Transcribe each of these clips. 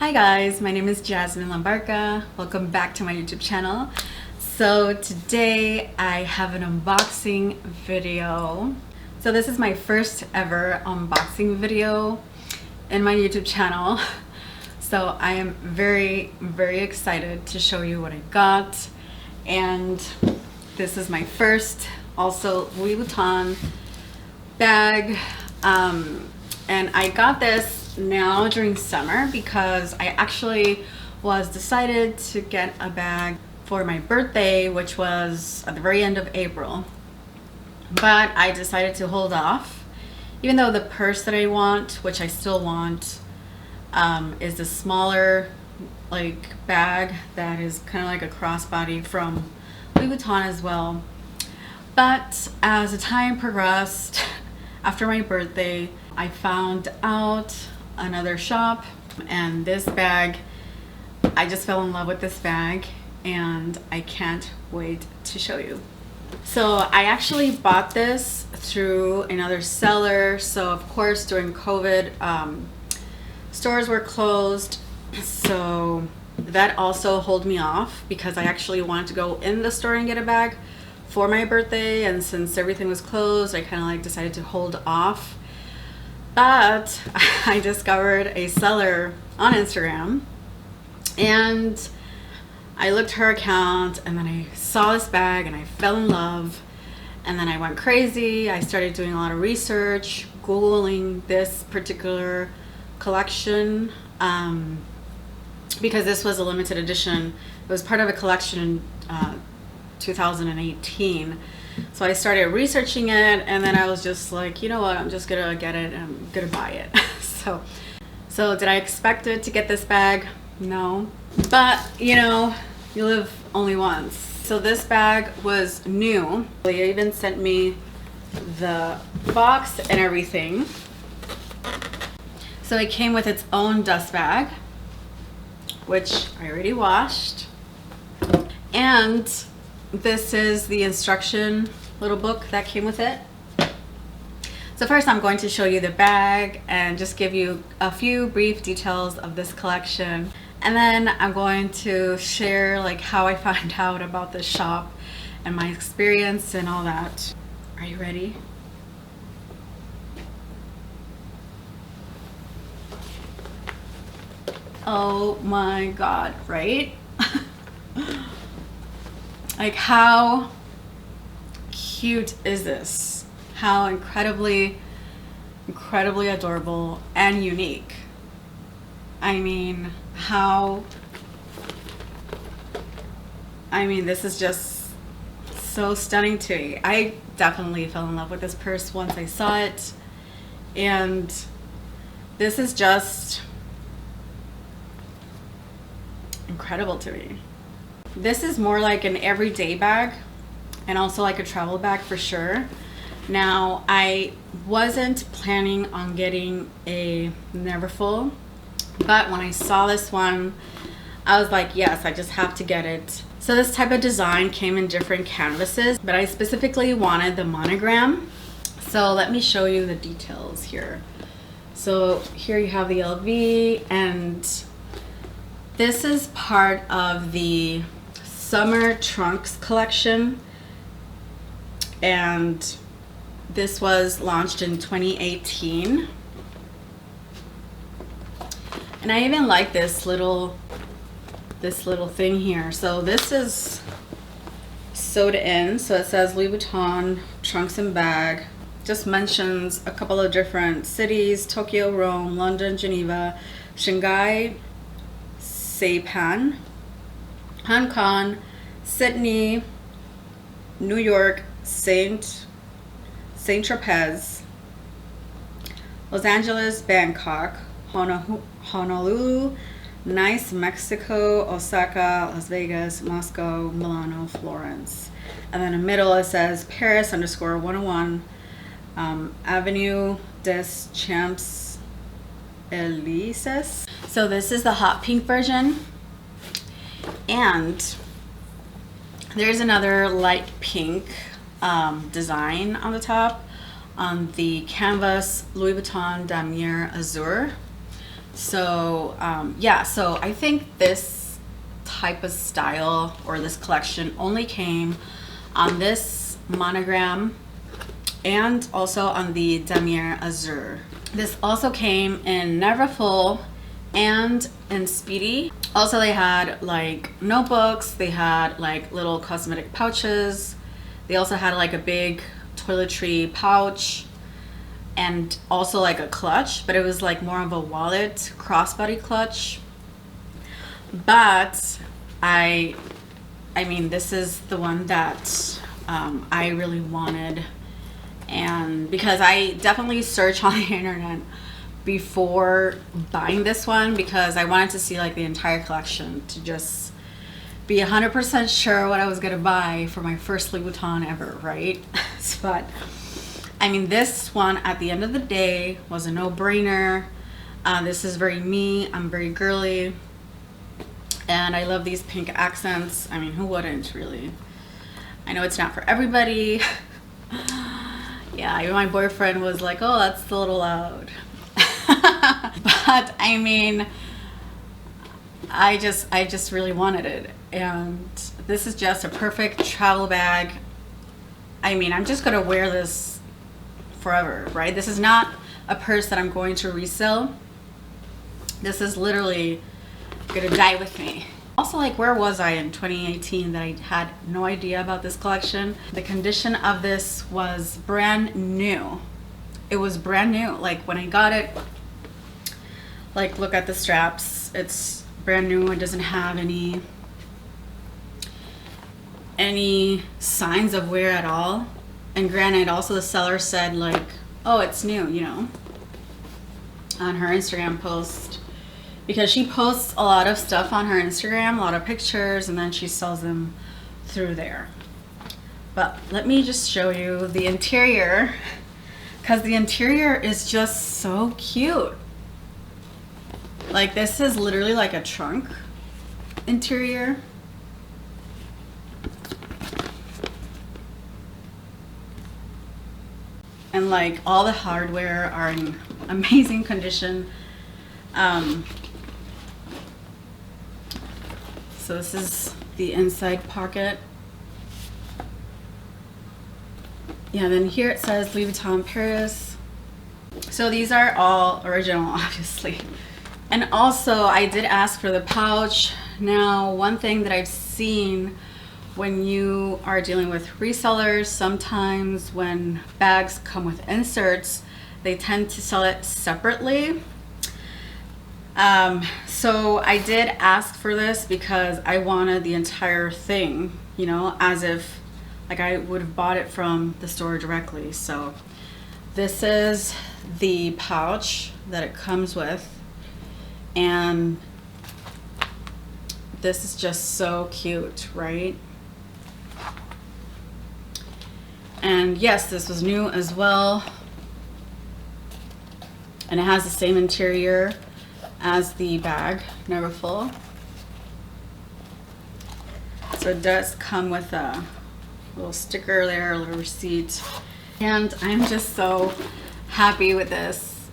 Hi guys, my name is Jazmine Lambarca. Welcome back to my YouTube channel. So today I have an unboxing video. So this is my first ever unboxing video in my YouTube channel. So I am very excited to show you what I got. And this is my first also Louis Vuitton bag. And I got this now during summer because I actually was decided to get a bag for my birthday, which was at the very end of April, but I decided to hold off, even though the purse that I want, which I still want, is a smaller like bag that is kind of like a crossbody from Louis Vuitton as well. But as the time progressed, after my birthday, I found out another shop, and this bag, I just fell in love with this bag and I can't wait to show you. So I actually bought this through another seller. So of course during COVID, stores were closed, so that also held me off because I actually wanted to go in the store and get a bag for my birthday, and since everything was closed, I kind of like decided to hold off. But I discovered a seller on Instagram and I looked her account, and then I saw this bag and I fell in love, and then I went crazy. I started doing a lot of research, Googling this particular collection, because this was a limited edition. It was part of a collection in 2018. So I started researching it, and then I was just like, you know what, I'm just gonna get it and I'm gonna buy it. So did I expect it to get this bag? No, but you know, you live only once. So this bag was new. They even sent me the box and everything. So it came with its own dust bag, which I already washed, and this is the instruction little book that came with it. So first I'm going to show you the bag and just give you a few brief details of this collection, and then I'm going to share like how I found out about this shop and my experience and all that. Are you ready? Oh my god, right? Like, how cute is this? How incredibly adorable and unique. I mean, this is just so stunning to me. I definitely fell in love with this purse once I saw it, and this is just incredible to me. This is more like an everyday bag and also like a travel bag for sure. Now, I wasn't planning on getting a Neverfull, but when I saw this one, I was like, yes, I just have to get it. So this type of design came in different canvases, but I specifically wanted the monogram. So let me show you the details here. So here you have the LV, and this is part of the summer trunks collection, and this was launched in 2018. And I even like this little thing here. So this is sewed in, so it says Louis Vuitton trunks and bag. Just mentions a couple of different cities: Tokyo, Rome, London, Geneva, Shanghai, Saipan, Hong Kong, Sydney, New York, Saint Tropez, Los Angeles, Bangkok, Honolulu, Nice, Mexico, Osaka, Las Vegas, Moscow, Milano, Florence. And then in the middle it says Paris _101, Avenue des Champs Elysees. So this is the hot pink version, and there's another light pink design on the top on the canvas Louis Vuitton Damier Azur. So yeah, so I think this type of style or this collection only came on this monogram and also on the Damier Azur. This also came in Never Full and in Speedy. Also, they had like notebooks, they had like little cosmetic pouches, they also had like a big toiletry pouch, and also like a clutch, but it was like more of a wallet crossbody clutch. But I mean, this is the one that I really wanted, and because I definitely searched on the internet before buying this one, because I wanted to see like the entire collection to just be 100% sure what I was gonna buy for my first Louis Vuitton ever, right? But I mean, this one at the end of the day was a no-brainer. This is very me. I'm very girly, and I love these pink accents. I mean, who wouldn't, really? I know it's not for everybody. Yeah, even my boyfriend was like, oh, that's a little loud. But I mean, I just really wanted it, and this is just a perfect travel bag. I mean, I'm just gonna wear this forever, right? This is not a purse that I'm going to resell. This is literally gonna die with me. Also, like, where was I in 2018 that I had no idea about this collection? The condition of this was brand new. It was brand new. Like, when I got it, like, look at the straps. It's brand new. It doesn't have any signs of wear at all. And granted, also the seller said like, oh, it's new, you know, on her Instagram post, because she posts a lot of stuff on her Instagram, a lot of pictures, and then she sells them through there. But let me just show you the interior, because the interior is just so cute. Like, this is literally like a trunk interior. And like, all the hardware are in amazing condition. So this is the inside pocket. Yeah, then here it says Louis Vuitton Paris. So these are all original, obviously. And also, I did ask for the pouch. Now, one thing that I've seen when you are dealing with resellers, sometimes when bags come with inserts, they tend to sell it separately. So I did ask for this because I wanted the entire thing, you know, as if like I would have bought it from the store directly. So this is the pouch that it comes with, and this is just so cute, right? And yes, this was new as well, and it has the same interior as the bag, Never Full. So it does come with a little sticker there, a little receipt, and I'm just so happy with this.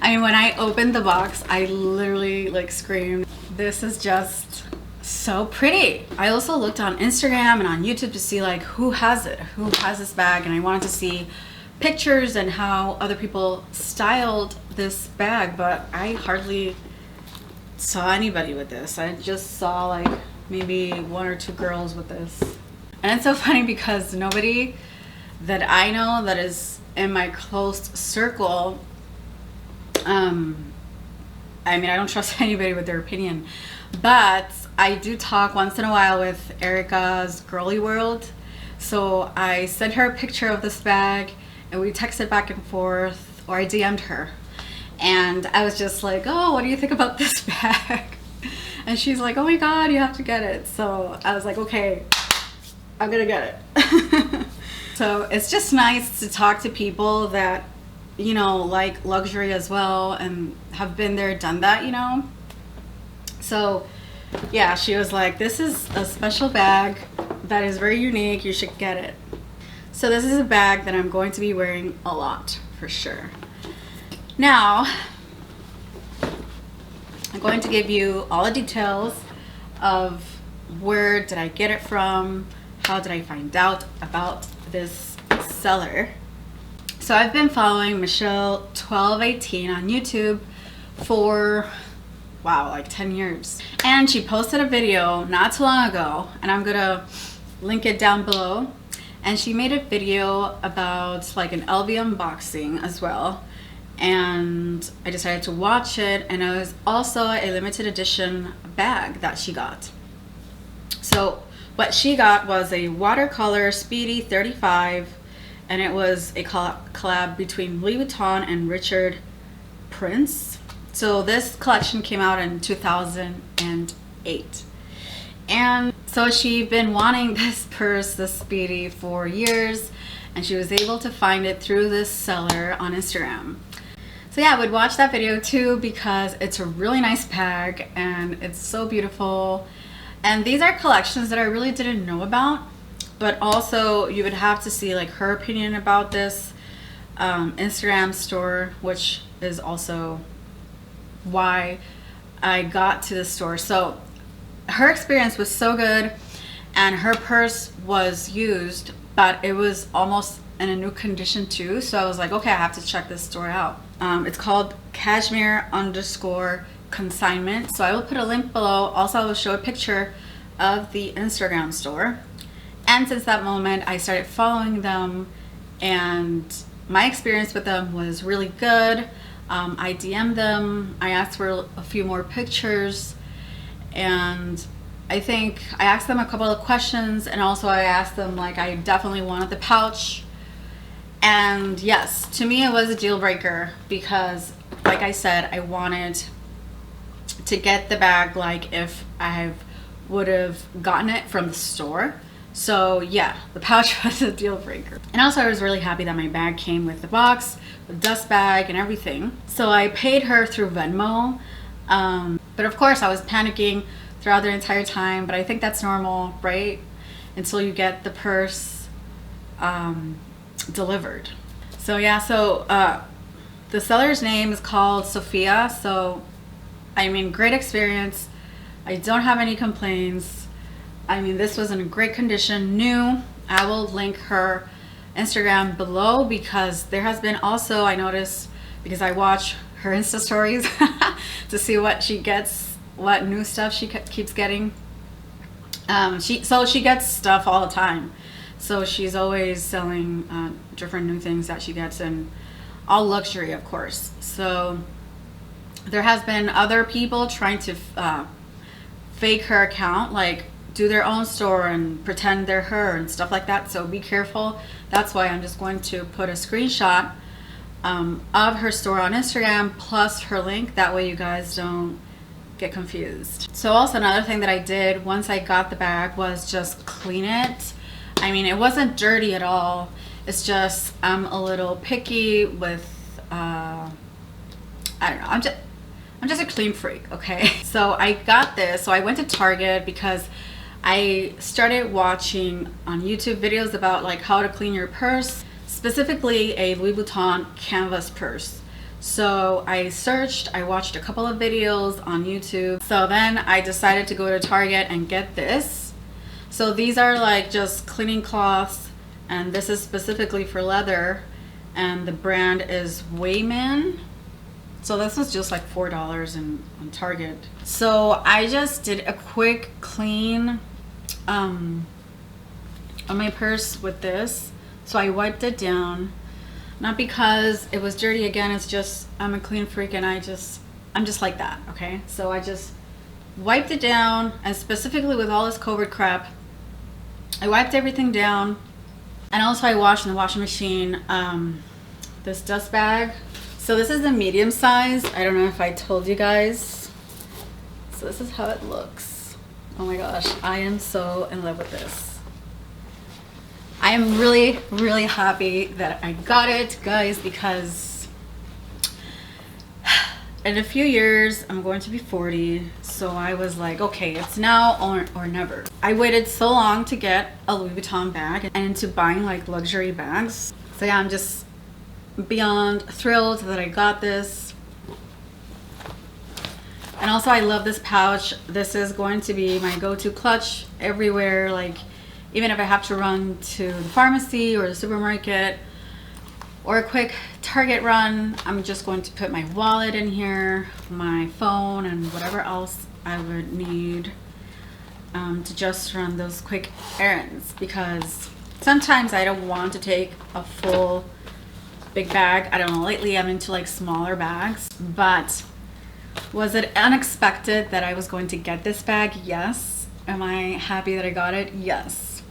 I mean, when I opened the box, I literally like screamed. This is just so pretty. I also looked on Instagram and on YouTube to see like who has it, who has this bag, and I wanted to see pictures and how other people styled this bag, but I hardly saw anybody with this. I just saw like maybe one or two girls with this. And it's so funny because nobody that I know that is in my close circle, I mean, I don't trust anybody with their opinion, but I do talk once in a while with Erica's Girly World. So I sent her a picture of this bag and we texted back and forth, or I DM'd her. And I was just like, oh, what do you think about this bag? And she's like, oh my God, you have to get it. So I was like, okay, I'm gonna get it. So it's just nice to talk to people that, you know, like luxury as well and have been there, done that, you know? So yeah, she was like, this is a special bag that is very unique, you should get it. So this is a bag that I'm going to be wearing a lot, for sure. Now, I'm going to give you all the details of where did I get it from, how did I find out about this seller. So I've been following Michelle 1218 on YouTube for, wow, like 10 years. And she posted a video not too long ago, and I'm gonna link it down below. And she made a video about like an LV unboxing as well. And I decided to watch it, and it was also a limited edition bag that she got. So what she got was a watercolor Speedy 35, and it was a collab between Louis Vuitton and Richard Prince. So this collection came out in 2008. And so she'd been wanting this purse, the Speedy, for years, and she was able to find it through this seller on Instagram. So yeah, I would watch that video too because it's a really nice bag and it's so beautiful. And these are collections that I really didn't know about, but also you would have to see like her opinion about this Instagram store, which is also why I got to the store. So her experience was so good, and her purse was used, but it was almost in a new condition too. So I was like, okay, I have to check this store out. It's called Cashmere_consignment. So I will put a link below. Also, I will show a picture of the Instagram store. And since that moment, I started following them, and my experience with them was really good. I DM'd them. I asked for a few more pictures, and I think I asked them a couple of questions, and also I asked them, like, I definitely wanted the pouch. And yes, to me it was a deal breaker because, like I said, I wanted to get the bag like if I would have gotten it from the store. So yeah, the pouch was a deal breaker. And also I was really happy that my bag came with the box, the dust bag and everything. So I paid her through Venmo. But of course I was panicking throughout the entire time, but I think that's normal, right? Until you get the purse delivered. So yeah, so the seller's name is called Sophia. So I mean, great experience. I don't have any complaints. I mean, this was in a great condition, new. I will link her Instagram below because there has been also, I noticed, because I watch her Insta stories to see what she gets, what new stuff she keeps getting. So she gets stuff all the time. So she's always selling different new things that she gets, and all luxury, of course. So there has been other people trying to fake her account, like do their own store and pretend they're her and stuff like that. So be careful. That's why I'm just going to put a screenshot of her store on Instagram plus her link. That way you guys don't get confused. So also another thing that I did once I got the bag was just clean it. I mean, it wasn't dirty at all. It's just I'm a little picky with I don't know, I'm just a clean freak, okay? So I got this. So I went to Target because I started watching on YouTube videos about like how to clean your purse, specifically a Louis Vuitton canvas purse. So I searched, I watched a couple of videos on YouTube. So then I decided to go to Target and get this. So these are like just cleaning cloths, and this is specifically for leather, and the brand is Wayman. So this was just like $4 on Target. So I just did a quick clean on my purse with this. So I wiped it down, not because it was dirty. Again, it's just I'm a clean freak, and I'm just like that, okay? So I just wiped it down, and specifically with all this COVID crap, I wiped everything down. And also I washed in the washing machine this dust bag. So this is the medium size. I don't know if I told you guys. So this is how it looks. Oh my gosh, I am so in love with this. I am really, really happy that I got it, guys, because in a few years I'm going to be 40. So I was like, okay, it's now or never. I waited so long to get a Louis Vuitton bag and into buying like luxury bags. So yeah, I'm just beyond thrilled that I got this. And also I love this pouch. This is going to be my go-to clutch everywhere. Like even if I have to run to the pharmacy or the supermarket or a quick Target run, I'm just going to put my wallet in here, my phone, and whatever else I would need to just run those quick errands, because sometimes I don't want to take a full big bag. I don't know, lately I'm into like smaller bags. But was it unexpected that I was going to get this bag? Yes. Am I happy that I got it? Yes.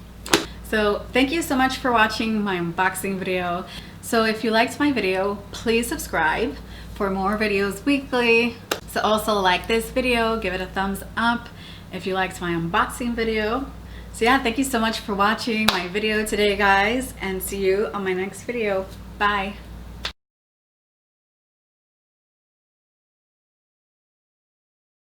So thank you so much for watching my unboxing video. So if you liked my video, please subscribe for more videos weekly. So also like this video, give it a thumbs up if you liked my unboxing video. So yeah, thank you so much for watching my video today, guys, and see you on my next video. Bye.